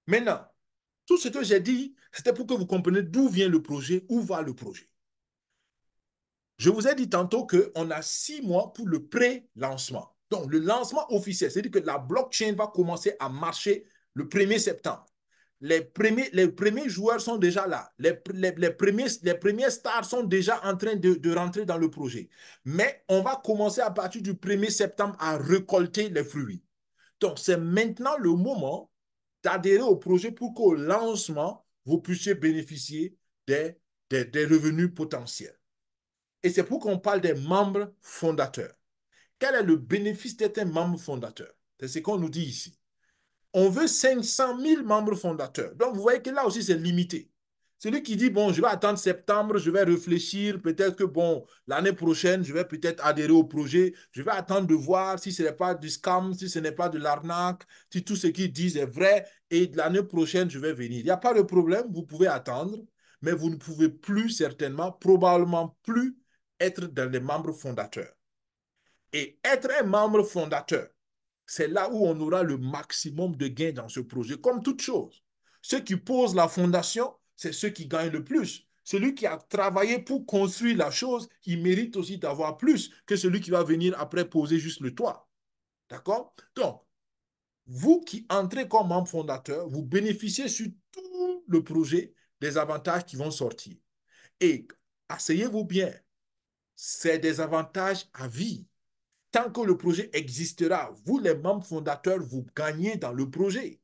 Maintenant, tout ce que j'ai dit, c'était pour que vous compreniez d'où vient le projet, où va le projet. Je vous ai dit tantôt qu'on a 6 mois pour le pré-lancement. Donc, le lancement officiel, c'est-à-dire que la blockchain va commencer à marcher le 1er septembre. Les premiers joueurs sont déjà là. Les premiers stars sont déjà en train de rentrer dans le projet. Mais on va commencer à partir du 1er septembre à récolter les fruits. Donc, c'est maintenant le moment d'adhérer au projet pour qu'au lancement, vous puissiez bénéficier des revenus potentiels. Et c'est pour qu'on parle des membres fondateurs. Quel est le bénéfice d'être un membre fondateur? C'est ce qu'on nous dit ici. On veut 500 000 membres fondateurs. Donc, vous voyez que là aussi, c'est limité. Celui qui dit, bon, je vais attendre septembre, je vais réfléchir, peut-être que, bon, l'année prochaine, je vais peut-être adhérer au projet, je vais attendre de voir si ce n'est pas du scam, si ce n'est pas de l'arnaque, si tout ce qu'ils disent est vrai, et l'année prochaine, je vais venir. Il n'y a pas de problème, vous pouvez attendre, mais vous ne pouvez plus certainement, probablement plus, être dans les membres fondateurs. Et être un membre fondateur, c'est là où on aura le maximum de gains dans ce projet, comme toute chose. Ceux qui posent la fondation, c'est ceux qui gagnent le plus. Celui qui a travaillé pour construire la chose, il mérite aussi d'avoir plus que celui qui va venir après poser juste le toit. D'accord? Donc, vous qui entrez comme membre fondateur, vous bénéficiez sur tout le projet des avantages qui vont sortir. Et asseyez-vous bien, c'est des avantages à vie. Tant que le projet existera, vous, les membres fondateurs, vous gagnez dans le projet.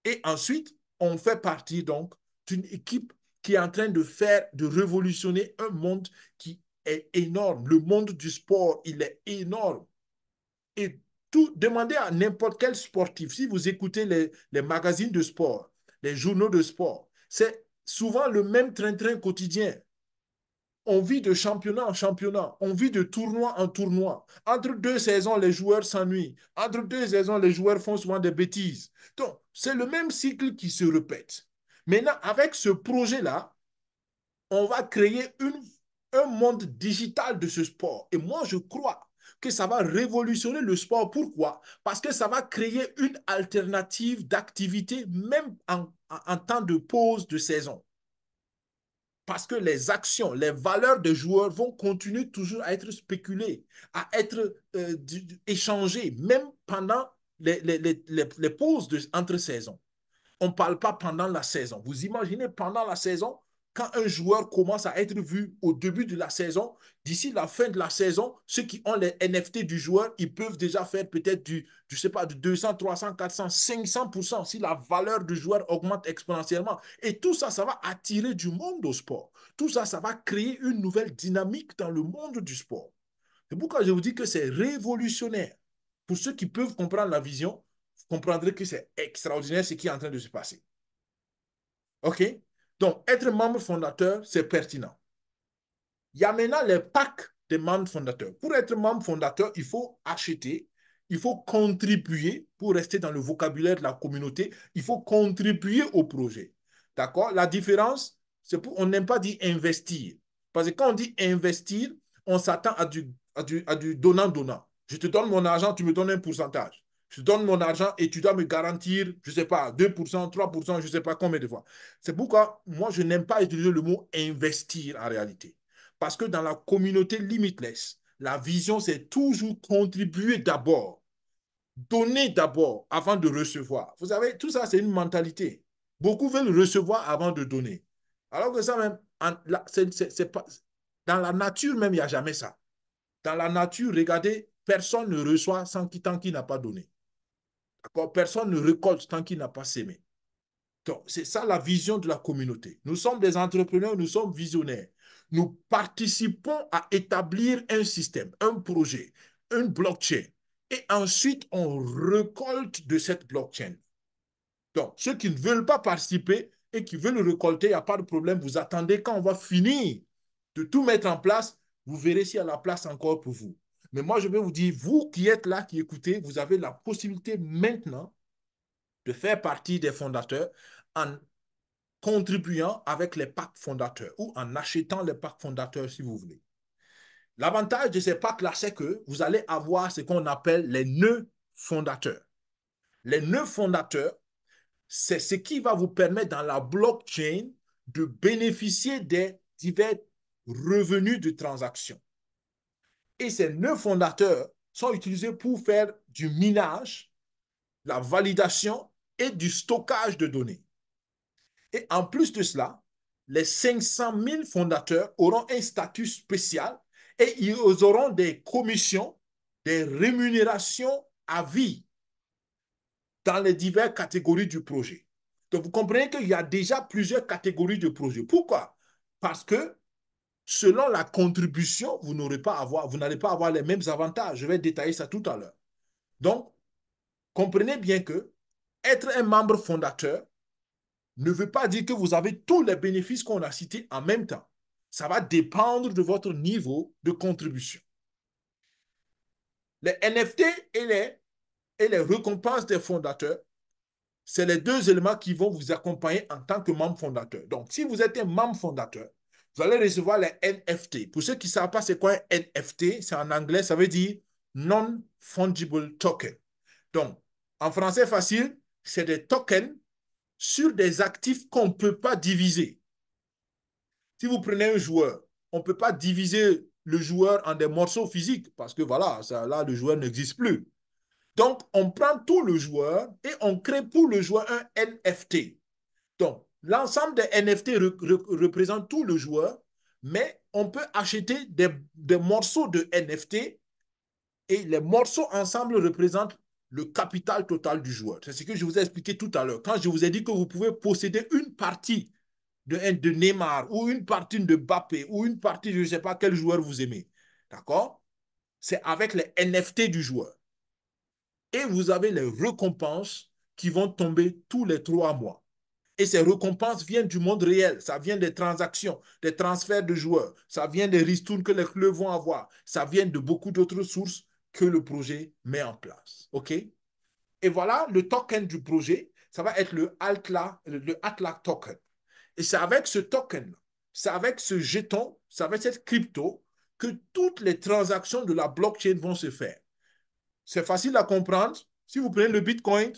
Et ensuite, on fait partie donc d'une équipe qui est en train de faire, de révolutionner un monde qui est énorme. Le monde du sport, il est énorme. Et tout, demandez à n'importe quel sportif, si vous écoutez les magazines de sport, les journaux de sport, c'est souvent le même train-train quotidien. On vit de championnat en championnat, on vit de tournoi en tournoi. Entre deux saisons, les joueurs s'ennuient. Entre deux saisons, les joueurs font souvent des bêtises. Donc, c'est le même cycle qui se répète. Maintenant, avec ce projet-là, on va créer un monde digital de ce sport. Et moi, je crois que ça va révolutionner le sport. Pourquoi? Parce que ça va créer une alternative d'activité, même en temps de pause de saison. Parce que les actions, les valeurs des joueurs vont continuer toujours à être spéculées, à être échangées, même pendant les pauses entre saisons. On ne parle pas pendant la saison. Vous imaginez pendant la saison, quand un joueur commence à être vu au début de la saison, d'ici la fin de la saison, ceux qui ont les NFT du joueur, ils peuvent déjà faire peut-être je sais pas, du 200, 300, 400, 500% si la valeur du joueur augmente exponentiellement. Et tout ça, ça va attirer du monde au sport. Tout ça, ça va créer une nouvelle dynamique dans le monde du sport. C'est pourquoi je vous dis que c'est révolutionnaire. Pour ceux qui peuvent comprendre la vision, vous comprendrez que c'est extraordinaire ce qui est en train de se passer. OK? Donc, être membre fondateur, c'est pertinent. Il y a maintenant les packs des membres fondateurs. Pour être membre fondateur, il faut acheter, il faut contribuer pour rester dans le vocabulaire de la communauté, il faut contribuer au projet. D'accord? La différence, c'est on n'aime pas dire investir. Parce que quand on dit investir, on s'attend à du donnant-donnant. Je te donne mon argent, tu me donnes un pourcentage. Je te donne mon argent et tu dois me garantir, je ne sais pas, 2%, 3%, je ne sais pas combien de fois. C'est pourquoi moi, je n'aime pas utiliser le mot investir en réalité. Parce que dans la communauté Limitless, la vision, c'est toujours contribuer d'abord, donner d'abord avant de recevoir. Vous savez, tout ça, c'est une mentalité. Beaucoup veulent recevoir avant de donner. Alors que ça, même, c'est pas, dans la nature même, il n'y a jamais ça. Dans la nature, regardez, personne ne reçoit tant qu'il n'a pas donné. Personne ne récolte tant qu'il n'a pas sémé. Donc, c'est ça la vision de la communauté. Nous sommes des entrepreneurs, nous sommes visionnaires. Nous participons à établir un système, un projet, une blockchain. Et ensuite, on récolte de cette blockchain. Donc, ceux qui ne veulent pas participer et qui veulent récolter, il n'y a pas de problème. Vous attendez quand on va finir de tout mettre en place. Vous verrez s'il y a la place encore pour vous. Mais moi, je vais vous dire, vous qui êtes là, qui écoutez, vous avez la possibilité maintenant de faire partie des fondateurs en contribuant avec les packs fondateurs ou en achetant les packs fondateurs si vous voulez. L'avantage de ces packs-là, c'est que vous allez avoir ce qu'on appelle les nœuds fondateurs. Les nœuds fondateurs, c'est ce qui va vous permettre dans la blockchain de bénéficier des divers revenus de transaction. Et ces nœuds fondateurs sont utilisés pour faire du minage, la validation et du stockage de données. Et en plus de cela, les 500 000 fondateurs auront un statut spécial et ils auront des commissions, des rémunérations à vie dans les diverses catégories du projet. Donc, vous comprenez qu'il y a déjà plusieurs catégories de projets. Pourquoi? Parce que selon la contribution, vous n'allez pas avoir les mêmes avantages. Je vais détailler ça tout à l'heure. Donc, comprenez bien que être un membre fondateur ne veut pas dire que vous avez tous les bénéfices qu'on a cités en même temps. Ça va dépendre de votre niveau de contribution. Les NFT et les récompenses des fondateurs, c'est les deux éléments qui vont vous accompagner en tant que membre fondateur. Donc, si vous êtes un membre fondateur, vous allez recevoir les NFT. Pour ceux qui ne savent pas c'est quoi un NFT, c'est en anglais, ça veut dire Non-Fungible Token. Donc, en français facile, c'est des tokens sur des actifs qu'on ne peut pas diviser. Si vous prenez un joueur, on ne peut pas diviser le joueur en des morceaux physiques parce que voilà, ça, là, le joueur n'existe plus. Donc, on prend tout le joueur et on crée pour le joueur un NFT. Donc, l'ensemble des NFT représente tout le joueur, mais on peut acheter des morceaux de NFT et les morceaux ensemble représentent le capital total du joueur. C'est ce que je vous ai expliqué tout à l'heure. Quand je vous ai dit que vous pouvez posséder une partie de Neymar ou une partie de Mbappé ou une partie de je ne sais pas quel joueur vous aimez. D'accord? C'est avec les NFT du joueur. Et vous avez les récompenses qui vont tomber tous les 3 mois. Et ces récompenses viennent du monde réel. Ça vient des transactions, des transferts de joueurs. Ça vient des ristournes que les clubs vont avoir. Ça vient de beaucoup d'autres sources que le projet met en place. OK? Et voilà, le token du projet, ça va être le Atlas token. Et c'est avec ce token, c'est avec ce jeton, c'est avec cette crypto que toutes les transactions de la blockchain vont se faire. C'est facile à comprendre. Si vous prenez le Bitcoin,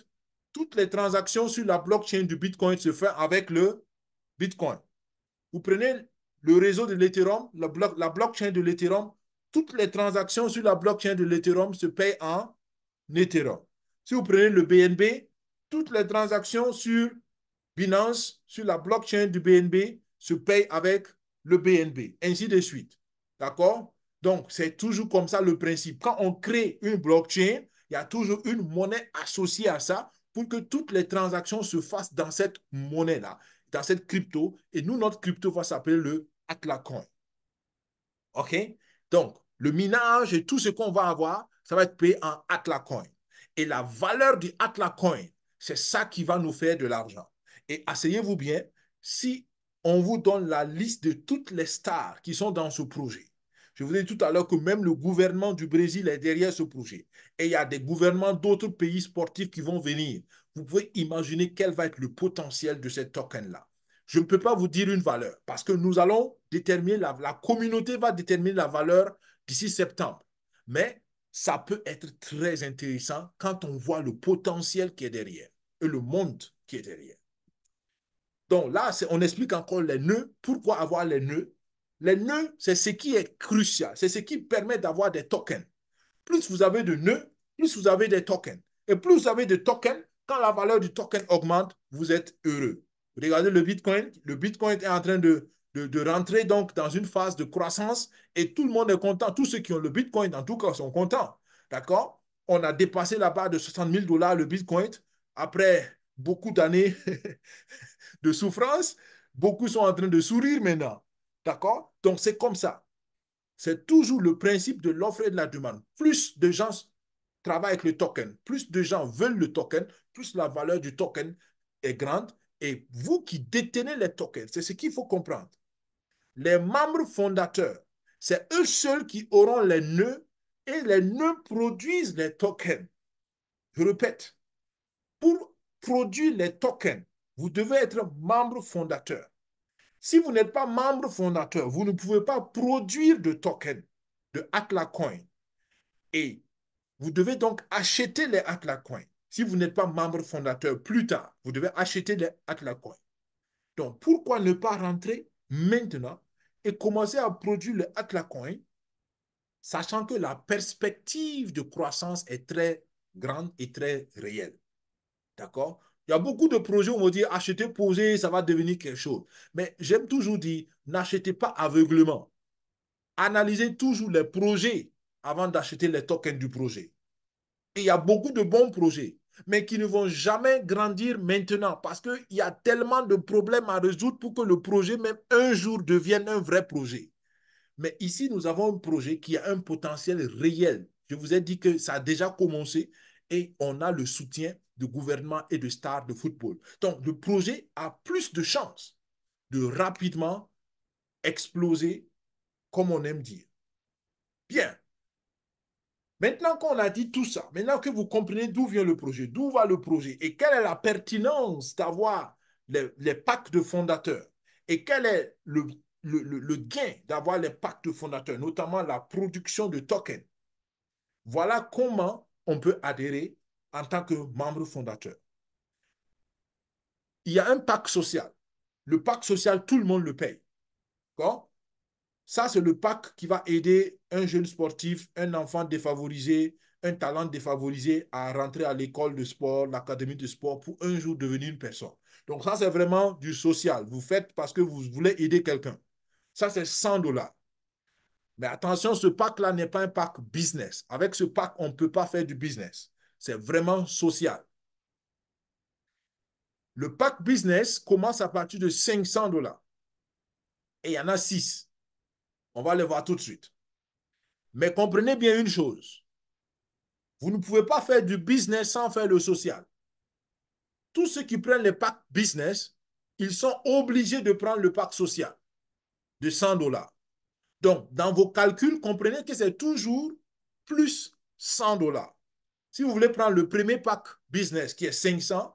toutes les transactions sur la blockchain du Bitcoin se font avec le Bitcoin. Vous prenez le réseau de l'Ethereum, la blockchain de l'Ethereum, toutes les transactions sur la blockchain de l'Ethereum se payent en Ethereum. Si vous prenez le BNB, toutes les transactions sur Binance, sur la blockchain du BNB, se payent avec le BNB, ainsi de suite. D'accord? Donc, c'est toujours comme ça le principe. Quand on crée une blockchain, il y a toujours une monnaie associée à ça pour que toutes les transactions se fassent dans cette monnaie-là, dans cette crypto. Et nous, notre crypto va s'appeler le Atlas Coin. OK? Donc, le minage et tout ce qu'on va avoir, ça va être payé en Atlas Coin. Et la valeur du Atlas Coin, c'est ça qui va nous faire de l'argent. Et asseyez-vous bien, si on vous donne la liste de toutes les stars qui sont dans ce projet, je vous ai dit tout à l'heure que même le gouvernement du Brésil est derrière ce projet. Et il y a des gouvernements d'autres pays sportifs qui vont venir. Vous pouvez imaginer quel va être le potentiel de ces tokens-là. Je ne peux pas vous dire une valeur parce que nous allons déterminer, la communauté va déterminer la valeur d'ici septembre. Mais ça peut être très intéressant quand on voit le potentiel qui est derrière et le monde qui est derrière. Donc là, on explique encore les nœuds. Pourquoi avoir les nœuds? Les nœuds, c'est ce qui est crucial. C'est ce qui permet d'avoir des tokens. Plus vous avez de nœuds, plus vous avez des tokens. Et plus vous avez de tokens, quand la valeur du token augmente, vous êtes heureux. Regardez le Bitcoin. Le Bitcoin est en train de rentrer donc dans une phase de croissance et tout le monde est content. Tous ceux qui ont le Bitcoin, en tout cas, sont contents. D'accord? On a dépassé la barre de 60 000 dollars le Bitcoin après beaucoup d'années de souffrance. Beaucoup sont en train de sourire maintenant. D'accord? Donc, c'est comme ça. C'est toujours le principe de l'offre et de la demande. Plus de gens travaillent avec le token, plus de gens veulent le token, plus la valeur du token est grande. Et vous qui détenez les tokens, c'est ce qu'il faut comprendre. Les membres fondateurs, c'est eux seuls qui auront les nœuds et les nœuds produisent les tokens. Je répète, pour produire les tokens, vous devez être membre fondateur. Si vous n'êtes pas membre fondateur, vous ne pouvez pas produire de tokens de Atlas Coin. Et vous devez donc acheter les Atlas Coin. Si vous n'êtes pas membre fondateur, plus tard, vous devez acheter les Atlas Coins. Donc, pourquoi ne pas rentrer maintenant et commencer à produire le Atlas Coin, sachant que la perspective de croissance est très grande et très réelle. D'accord? Il y a beaucoup de projets où on va dire acheter, poser, ça va devenir quelque chose. Mais j'aime toujours dire, n'achetez pas aveuglement. Analysez toujours les projets avant d'acheter les tokens du projet. Et il y a beaucoup de bons projets, mais qui ne vont jamais grandir maintenant parce qu'il y a tellement de problèmes à résoudre pour que le projet, même un jour, devienne un vrai projet. Mais ici, nous avons un projet qui a un potentiel réel. Je vous ai dit que ça a déjà commencé et on a le soutien du gouvernement et de stars de football. Donc, le projet a plus de chances de rapidement exploser, comme on aime dire. Bien. Maintenant qu'on a dit tout ça, maintenant que vous comprenez d'où vient le projet, d'où va le projet et quelle est la pertinence d'avoir les packs de fondateurs et quel est le gain d'avoir les packs de fondateurs, notamment la production de tokens, voilà comment on peut adhérer en tant que membre fondateur. Il y a un pack social. Le pack social, tout le monde le paye. D'accord? Ça, c'est le pack qui va aider un jeune sportif, un enfant défavorisé, un talent défavorisé à rentrer à l'école de sport, l'académie de sport pour un jour devenir une personne. Donc ça, c'est vraiment du social. Vous faites parce que vous voulez aider quelqu'un. Ça, c'est 100 dollars. Mais attention, ce pack-là n'est pas un pack business. Avec ce pack, on ne peut pas faire du business. C'est vraiment social. Le pack business commence à partir de 500 dollars. Et il y en a 6. On va les voir tout de suite. Mais comprenez bien une chose. Vous ne pouvez pas faire du business sans faire le social. Tous ceux qui prennent les packs business, ils sont obligés de prendre le pack social de 100 dollars. Donc, dans vos calculs, comprenez que c'est toujours plus 100 dollars. Si vous voulez prendre le premier pack business qui est 500,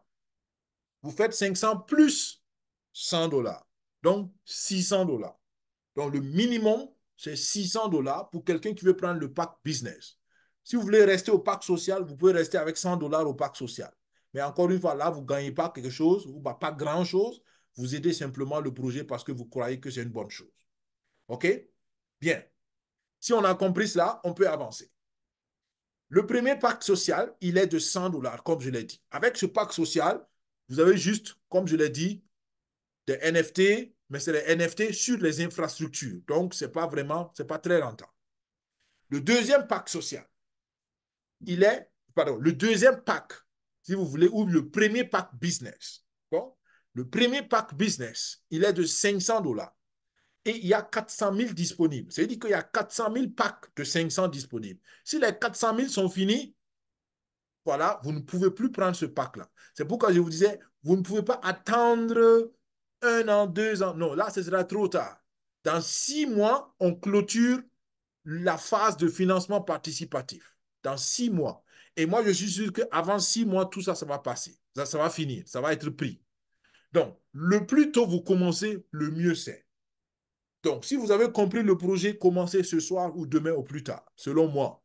vous faites 500 plus 100 dollars. Donc, 600 dollars. Donc, le minimum, c'est 600 dollars pour quelqu'un qui veut prendre le pack business. Si vous voulez rester au pack social, vous pouvez rester avec 100 dollars au pack social. Mais encore une fois, là, vous ne gagnez pas quelque chose ou pas grand-chose. Vous aidez simplement le projet parce que vous croyez que c'est une bonne chose. OK? Bien. Si on a compris cela, on peut avancer. Le premier pacte social, il est de 100 dollars, comme je l'ai dit. Avec ce pacte social, vous avez juste, comme je l'ai dit, des NFT, mais c'est des NFT sur les infrastructures. Donc, ce n'est pas vraiment, c'est pas très rentable. Le deuxième pacte social, il est, pardon, le deuxième pack, si vous voulez, ou le premier pack business. Bon? Le premier pack business, il est de 500 dollars. Et il y a 400 000 disponibles. C'est-à-dire qu'il y a 400 000 packs de 500 disponibles. Si les 400 000 sont finis, voilà, vous ne pouvez plus prendre ce pack-là. C'est pourquoi je vous disais, vous ne pouvez pas attendre 1 an, 2 ans. Non, là, ce sera trop tard. Dans 6 mois, on clôture la phase de financement participatif. Dans 6 mois. Et moi, je suis sûr qu'avant 6 mois, tout ça, ça va passer. Ça va finir. Ça va être pris. Donc, le plus tôt vous commencez, le mieux c'est. Donc, si vous avez compris le projet, commencez ce soir ou demain au plus tard, selon moi.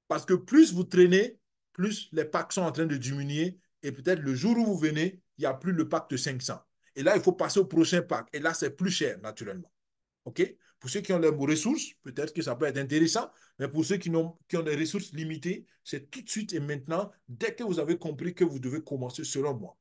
Parce que plus vous traînez, plus les packs sont en train de diminuer. Et peut-être le jour où vous venez, il n'y a plus le pack de 500. Et là, il faut passer au prochain pack. Et là, c'est plus cher, naturellement. OK? Pour ceux qui ont les ressources, peut-être que ça peut être intéressant. Mais pour ceux qui ont des ressources limitées, c'est tout de suite et maintenant, dès que vous avez compris que vous devez commencer, selon moi.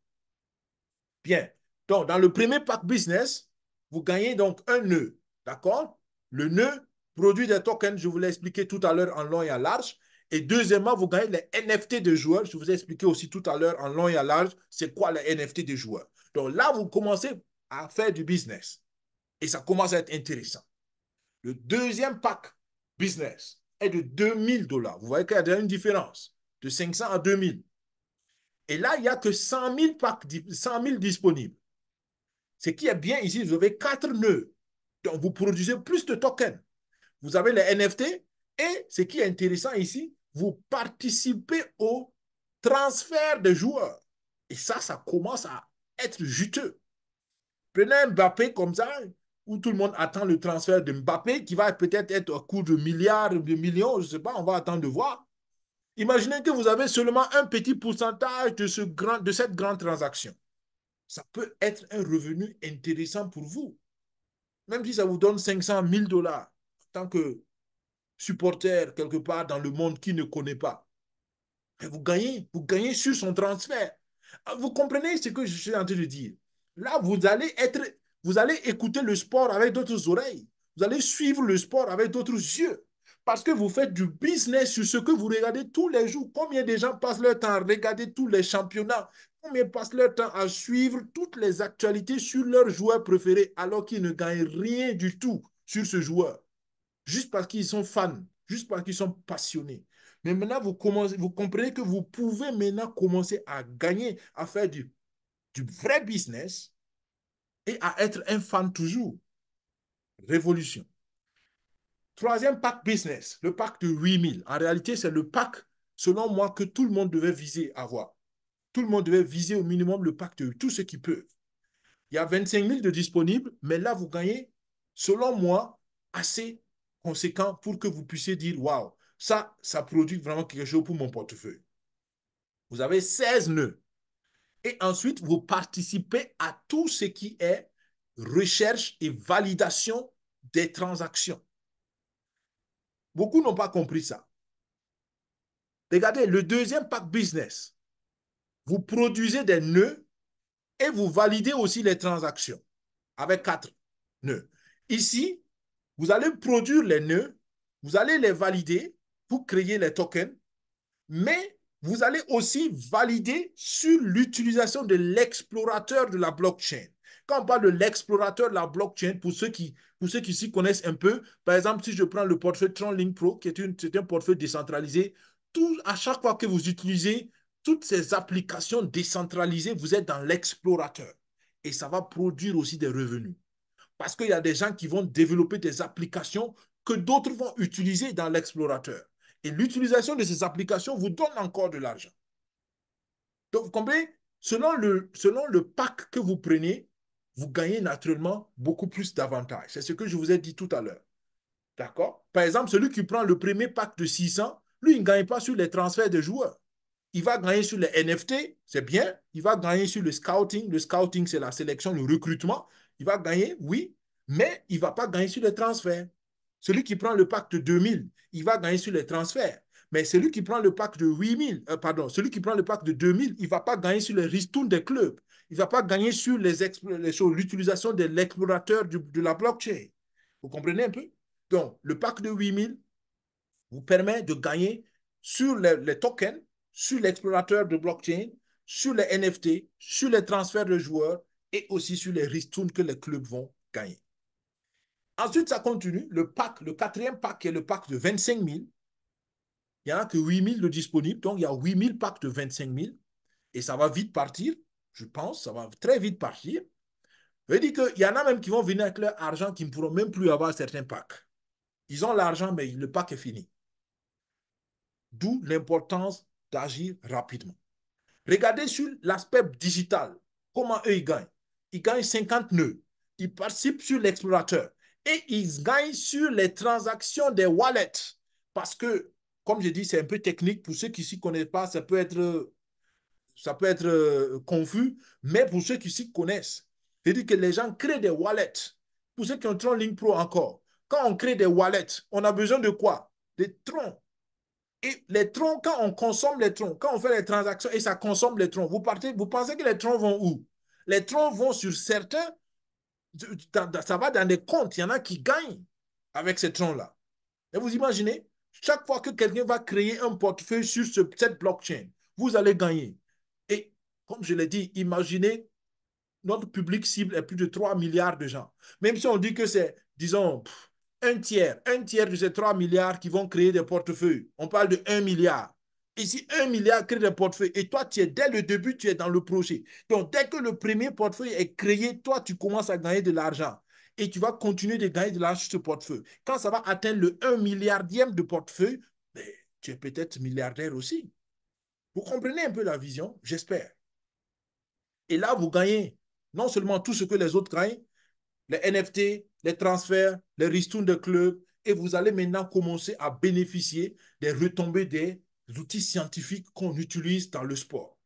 Bien. Donc, dans le premier pack business, vous gagnez donc un nœud. D'accord? Le nœud produit des tokens, je vous l'ai expliqué tout à l'heure en long et en large. Et deuxièmement, vous gagnez les NFT de joueurs. Je vous ai expliqué aussi tout à l'heure en long et en large, c'est quoi les NFT des joueurs. Donc là, vous commencez à faire du business. Et ça commence à être intéressant. Le deuxième pack business est de 2000 dollars. Vous voyez qu'il y a déjà une différence de 500 à 2000. Et là, il n'y a que 100 000 packs, 100 000 disponibles. Ce qui est bien ici, vous avez 4 nœuds. Donc, vous produisez plus de tokens. Vous avez les NFT et ce qui est intéressant ici, vous participez au transfert des joueurs. Et ça commence à être juteux. Prenez un Mbappé comme ça, où tout le monde attend le transfert de Mbappé, qui va peut-être être au coût de milliards, de millions, je ne sais pas, on va attendre de voir. Imaginez que vous avez seulement un petit pourcentage de cette grande transaction. Ça peut être un revenu intéressant pour vous. Même si ça vous donne 500 000 $ en tant que supporter quelque part dans le monde qui ne connaît pas. Mais vous gagnez sur son transfert. Vous comprenez ce que je suis en train de dire? Là, vous allez écouter le sport avec d'autres oreilles. Vous allez suivre le sport avec d'autres yeux. Parce que vous faites du business sur ce que vous regardez tous les jours. Combien de gens passent leur temps à regarder tous les championnats? Combien passent leur temps à suivre toutes les actualités sur leur joueur préféré alors qu'ils ne gagnent rien du tout sur ce joueur? Juste parce qu'ils sont fans, juste parce qu'ils sont passionnés. Mais maintenant, vous comprenez que vous pouvez maintenant commencer à gagner, à faire du vrai business et à être un fan toujours. Révolution. Troisième pack business, le pack de 8 000. En réalité, c'est le pack, selon moi, que tout le monde devait viser à avoir. Tout le monde devait viser au minimum le pack de tout ce qui peut. Il y a 25 000 de disponibles, mais là, vous gagnez, selon moi, assez conséquent pour que vous puissiez dire, waouh, ça produit vraiment quelque chose pour mon portefeuille. Vous avez 16 nœuds. Et ensuite, vous participez à tout ce qui est recherche et validation des transactions. Beaucoup n'ont pas compris ça. Regardez, le deuxième pack business, vous produisez des nœuds et vous validez aussi les transactions avec 4 nœuds. Ici, vous allez produire les nœuds, vous allez les valider pour créer les tokens, mais vous allez aussi valider sur l'utilisation de l'explorateur de la blockchain. Quand on parle de l'explorateur de la blockchain, pour ceux qui s'y connaissent un peu, par exemple, si je prends le portefeuille TronLink Pro, qui est un portefeuille décentralisé, à chaque fois que vous utilisez toutes ces applications décentralisées, vous êtes dans l'explorateur. Et ça va produire aussi des revenus. Parce qu'il y a des gens qui vont développer des applications que d'autres vont utiliser dans l'explorateur. Et l'utilisation de ces applications vous donne encore de l'argent. Donc, vous comprenez, selon le pack que vous prenez, vous gagnez naturellement beaucoup plus d'avantages. C'est ce que je vous ai dit tout à l'heure. D'accord? Par exemple, celui qui prend le premier pack de 600, lui, il ne gagne pas sur les transferts de joueurs. Il va gagner sur les NFT, c'est bien. Il va gagner sur le scouting. Le scouting, c'est la sélection, le recrutement. Il va gagner, oui, mais il ne va pas gagner sur les transferts. Celui qui prend le pack de 2000, il va gagner sur les transferts. Mais celui qui prend le pack de 8000, celui qui prend le pack de 2000, il ne va pas gagner sur les ristournes des clubs. Il ne va pas gagner sur l'utilisation de l'explorateur de la blockchain. Vous comprenez un peu? Donc, le pack de 8000 vous permet de gagner sur les tokens, sur l'explorateur de blockchain, sur les NFT, sur les transferts de joueurs et aussi sur les ristournes que les clubs vont gagner. Ensuite, ça continue. Le quatrième pack est le pack de 25 000. Il n'y en a que 8 000 de disponibles. Donc, il y a 8 000 packs de 25 000. Et ça va vite partir. Je pense, ça va très vite partir. Je veux dire qu'il y en a même qui vont venir avec leur argent qui ne pourront même plus avoir certains packs. Ils ont l'argent, mais le pack est fini. D'où l'importance d'agir rapidement. Regardez sur l'aspect digital, comment eux ils gagnent. Ils gagnent 50 nœuds. Ils participent sur l'explorateur. Et ils gagnent sur les transactions des wallets. Parce que, comme je dis, c'est un peu technique. Pour ceux qui ne s'y connaissent pas, ça peut être confus. Mais pour ceux qui s'y connaissent, c'est-à-dire que les gens créent des wallets. Pour ceux qui ont TronLink Pro encore, quand on crée des wallets, on a besoin de quoi? Des troncs. Et les troncs, quand on consomme les troncs, quand on fait les transactions et ça consomme les troncs, vous pensez que les troncs vont où? Les troncs vont sur certains, ça va dans des comptes, il y en a qui gagnent avec ces troncs-là. Et vous imaginez, chaque fois que quelqu'un va créer un portefeuille sur cette blockchain, vous allez gagner. Et comme je l'ai dit, imaginez, notre public cible est plus de 3 milliards de gens. Même si on dit que c'est, disons, un tiers de ces 3 milliards qui vont créer des portefeuilles. On parle de 1 milliard. Et si 1 milliard crée des portefeuilles, et toi, dès le début, tu es dans le projet. Donc, dès que le premier portefeuille est créé, toi, tu commences à gagner de l'argent. Et tu vas continuer de gagner de l'argent sur ce portefeuille. Quand ça va atteindre le 1 milliardième de portefeuille, ben, tu es peut-être milliardaire aussi. Vous comprenez un peu la vision, j'espère. Et là, vous gagnez non seulement tout ce que les autres gagnent, les NFT, les transferts, les ristournes de clubs, et vous allez maintenant commencer à bénéficier des retombées des outils scientifiques qu'on utilise dans le sport.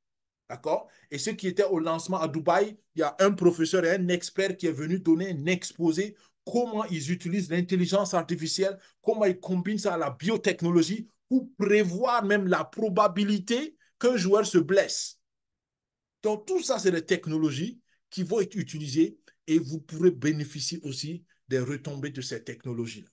D'accord? Et ceux qui étaient au lancement à Dubaï, il y a un professeur et un expert qui est venu donner un exposé comment ils utilisent l'intelligence artificielle, comment ils combinent ça à la biotechnologie pour prévoir même la probabilité qu'un joueur se blesse. Donc, tout ça, c'est des technologies qui vont être utilisées et vous pourrez bénéficier aussi des retombées de ces technologies-là.